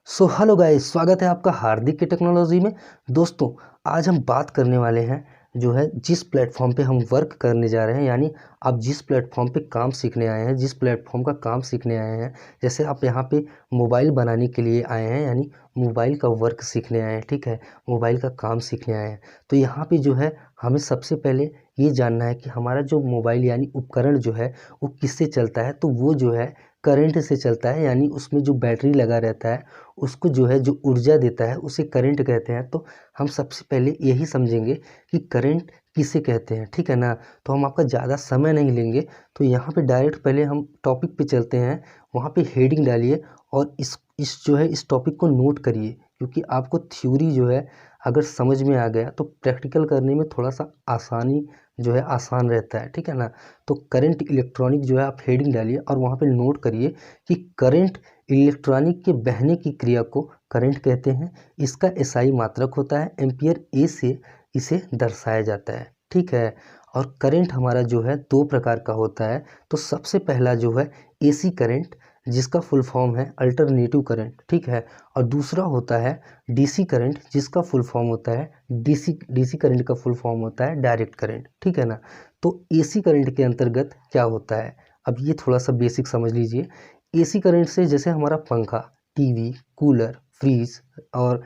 Hello guys, स्वागत है आपका हार्दिक के टेक्नोलॉजी में। दोस्तों, आज हम बात करने वाले हैं जो है जिस प्लेटफॉर्म पे हम वर्क करने जा रहे हैं, यानी आप जिस प्लेटफॉर्म पे काम सीखने आए हैं, जिस प्लेटफॉर्म का काम सीखने आए हैं। जैसे आप यहाँ पे मोबाइल बनाने के लिए आए हैं, यानी मोबाइल का वर्क सीखने आए हैं, ठीक है, मोबाइल का काम सीखने आए हैं। तो यहाँ पे जो है हमें सबसे पहले ये जानना है कि हमारा जो मोबाइल यानी उपकरण जो है वो किससे चलता है। तो वो जो है करंट से चलता है, यानी उसमें जो बैटरी लगा रहता है उसको जो है जो ऊर्जा देता है उसे करंट कहते हैं। तो हम सबसे पहले यही समझेंगे कि करंट किसे कहते हैं, ठीक है ना। तो हम आपका ज़्यादा समय नहीं लेंगे, तो यहाँ पे डायरेक्ट पहले हम टॉपिक पे चलते हैं। वहाँ पे हेडिंग डालिए और इस जो है इस टॉपिक को नोट करिए, क्योंकि आपको थ्योरी जो है अगर समझ में आ गया तो प्रैक्टिकल करने में थोड़ा सा आसानी जो है आसान रहता है, ठीक है ना। तो करंट इलेक्ट्रॉनिक जो है आप हेडिंग डालिए और वहाँ पे नोट करिए कि करंट इलेक्ट्रॉनिक के बहने की क्रिया को करंट कहते हैं। इसका एसआई मात्रक होता है, एम्पियर ए से इसे दर्शाया जाता है, ठीक है। और करंट हमारा जो है दो प्रकार का होता है। तो सबसे पहला जो है एसी करंट, जिसका फुल फॉर्म है अल्टरनेटिव करंट, ठीक है। और दूसरा होता है डीसी करंट, जिसका फुल फॉर्म होता है डीसी करंट का फुल फॉर्म होता है डायरेक्ट करंट, ठीक है ना। तो एसी करंट के अंतर्गत क्या होता है, अब ये थोड़ा सा बेसिक समझ लीजिए। एसी करंट से जैसे हमारा पंखा, टीवी, कूलर, फ्रीज और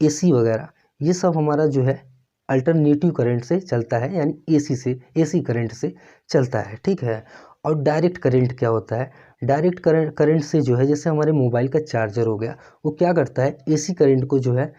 एसी वगैरह, ये सब हमारा जो है अल्टरनेटिव करंट से चलता है, यानी एसी करंट से चलता है, ठीक है। और डायरेक्ट करंट क्या होता है, डायरेक्ट करंट से जो है जैसे हमारे मोबाइल का चार्जर हो गया, वो क्या करता है एसी करंट को जो है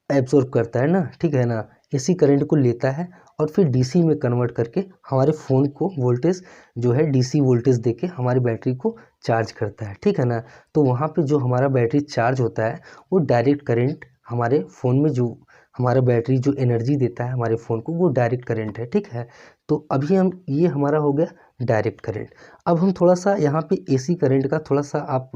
एब्जॉर्ब करता है ना, ठीक है ना। एसी करंट को लेता है और फिर डीसी में कन्वर्ट करके हमारे फ़ोन को वोल्टेज जो है डीसी वोल्टेज देके हमारी बैटरी को चार्ज करता है, ठीक है ना। तो वहाँ पे जो हमारा बैटरी चार्ज होता है वो डायरेक्ट करंट हमारे फ़ोन में जो हमारा बैटरी जो एनर्जी देता है हमारे फ़ोन को, वो डायरेक्ट करंट है, ठीक है। तो अभी हम ये हमारा हो गया डायरेक्ट करंट। अब हम थोड़ा सा यहाँ पे एसी करंट का थोड़ा सा आप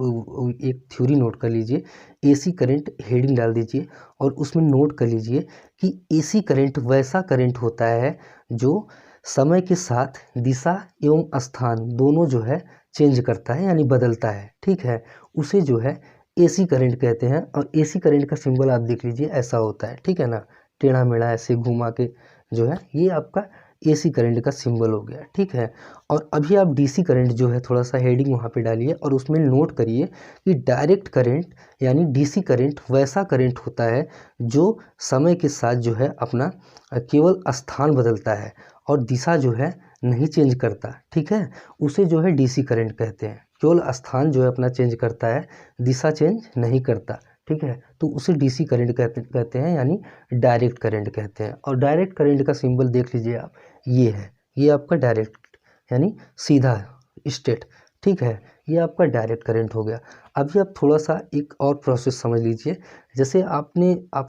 एक थ्योरी नोट कर लीजिए। एसी करंट हेडिंग डाल दीजिए और उसमें नोट कर लीजिए कि एसी करंट वैसा करंट होता है जो समय के साथ दिशा एवं स्थान दोनों जो है चेंज करता है, यानी बदलता है, ठीक है। उसे जो है एसी करंट कहते हैं। और एसी करंट का सिंबल आप देख लीजिए ऐसा होता है, ठीक है ना, टेढ़ा मेढ़ा ऐसे घुमा के जो है ये आपका एसी करंट का सिंबल हो गया, ठीक है। और अभी आप डीसी करंट जो है थोड़ा सा हेडिंग वहाँ पे डालिए और उसमें नोट करिए कि डायरेक्ट करंट यानी डीसी करंट वैसा करंट होता है जो समय के साथ जो है अपना केवल स्थान बदलता है और दिशा जो है नहीं चेंज करता, ठीक है। उसे जो है डीसी करंट कहते हैं। केवल स्थान जो है अपना चेंज करता है, दिशा चेंज नहीं करता, ठीक है। तो उसे डीसी करंट कहते हैं, यानी डायरेक्ट करंट कहते हैं। और डायरेक्ट करंट का सिंबल देख लीजिए आप, ये है, ये आपका डायरेक्ट यानी सीधा स्ट्रेट, ठीक है। ये आपका डायरेक्ट करंट हो गया। अभी आप थोड़ा सा एक और प्रोसेस समझ लीजिए। जैसे आप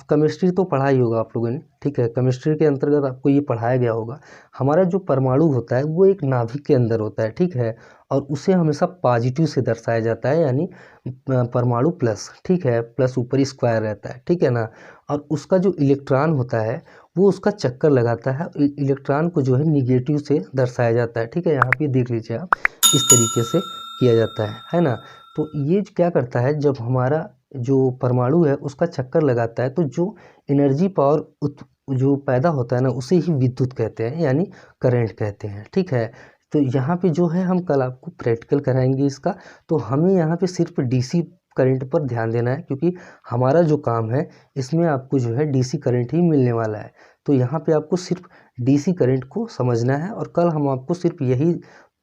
केमिस्ट्री तो पढ़ा ही होगा आप लोगों ने, ठीक है। केमिस्ट्री के अंतर्गत आपको ये पढ़ाया गया होगा। हमारा जो परमाणु होता है वो एक नाभिक के अंदर होता है, ठीक है। और उसे हमेशा पॉजिटिव से दर्शाया जाता है, यानी परमाणु प्लस, ठीक है, प्लस ऊपर स्क्वायर रहता है, ठीक है ना। और उसका जो इलेक्ट्रॉन होता है वो उसका चक्कर लगाता है, इलेक्ट्रॉन को जो है निगेटिव से दर्शाया जाता है, ठीक है। यहाँ पे देख लीजिए आप, इस तरीके से किया जाता है ना। तो ये क्या करता है, जब हमारा जो परमाणु है उसका चक्कर लगाता है तो जो एनर्जी पावर जो पैदा होता है ना, उसे ही विद्युत कहते हैं, यानी करंट कहते हैं, ठीक है। तो यहाँ पे जो है हम कल आपको प्रैक्टिकल कराएंगे इसका। तो हमें यहाँ पे सिर्फ डीसी करंट पर ध्यान देना है, क्योंकि हमारा जो काम है इसमें आपको जो है डीसी करंट ही मिलने वाला है। तो यहाँ पे आपको सिर्फ डीसी करंट को समझना है और कल हम आपको सिर्फ यही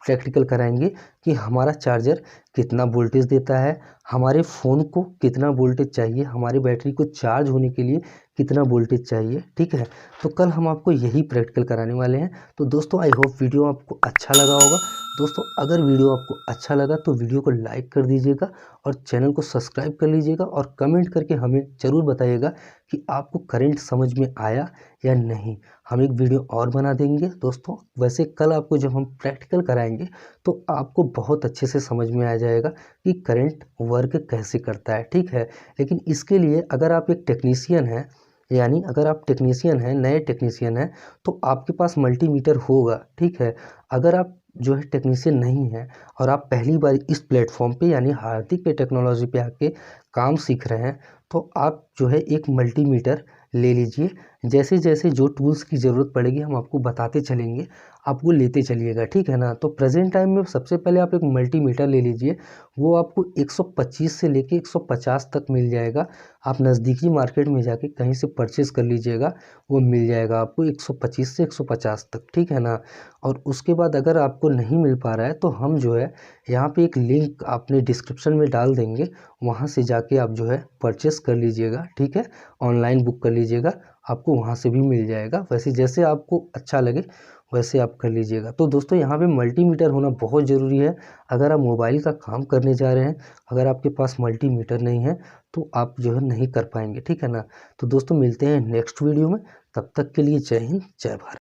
प्रैक्टिकल कराएंगे कि हमारा चार्जर कितना वोल्टेज देता है, हमारे फ़ोन को कितना वोल्टेज चाहिए, हमारी बैटरी को चार्ज होने के लिए कितना वोल्टेज चाहिए, ठीक है। तो कल हम आपको यही प्रैक्टिकल कराने वाले हैं। तो दोस्तों, आई होप वीडियो आपको अच्छा लगा होगा। दोस्तों, अगर वीडियो आपको अच्छा लगा तो वीडियो को लाइक कर दीजिएगा और चैनल को सब्सक्राइब कर लीजिएगा और कमेंट करके हमें ज़रूर बताइएगा कि आपको करंट समझ में आया या नहीं। हम एक वीडियो और बना देंगे दोस्तों। वैसे कल आपको जब हम प्रैक्टिकल कराएंगे तो आपको बहुत अच्छे से समझ में आ जाएगा कि करंट वर्क कैसे करता है, ठीक है। लेकिन इसके लिए अगर आप एक टेक्नीशियन हैं, यानी अगर आप टेक्नीशियन हैं, नए टेक्नीशियन हैं, तो आपके पास मल्टीमीटर होगा, ठीक है। अगर आप जो है टेक्नीशियन नहीं हैं और आप पहली बार इस प्लेटफॉर्म पे यानी हार्दिक पे टेक्नोलॉजी पे आके काम सीख रहे हैं तो आप जो है एक मल्टीमीटर ले लीजिए। जैसे जैसे जो टूल्स की ज़रूरत पड़ेगी हम आपको बताते चलेंगे, आप वो लेते चलिएगा, ठीक है ना। तो प्रेजेंट टाइम में सबसे पहले आप एक मल्टीमीटर ले लीजिए। वो आपको 125 से लेके 150 तक मिल जाएगा। आप नज़दीकी मार्केट में जाके कहीं से परचेज़ कर लीजिएगा, वो मिल जाएगा आपको 125 से 150 तक, ठीक है ना। और उसके बाद अगर आपको नहीं मिल पा रहा है तो हम जो है यहाँ पे एक लिंक अपने डिस्क्रिप्शन में डाल देंगे, वहाँ से जाके आप जो है परचेस कर लीजिएगा, ठीक है। ऑनलाइन बुक कर लीजिएगा, आपको वहाँ से भी मिल जाएगा। वैसे जैसे आपको अच्छा लगे वैसे आप कर लीजिएगा। तो दोस्तों यहाँ पे मल्टीमीटर होना बहुत ज़रूरी है। अगर आप मोबाइल का काम करने जा रहे हैं, अगर आपके पास मल्टीमीटर नहीं है तो आप जो है नहीं कर पाएंगे, ठीक है ना। तो दोस्तों मिलते हैं नेक्स्ट वीडियो में, तब तक के लिए जय हिंद जय भारत।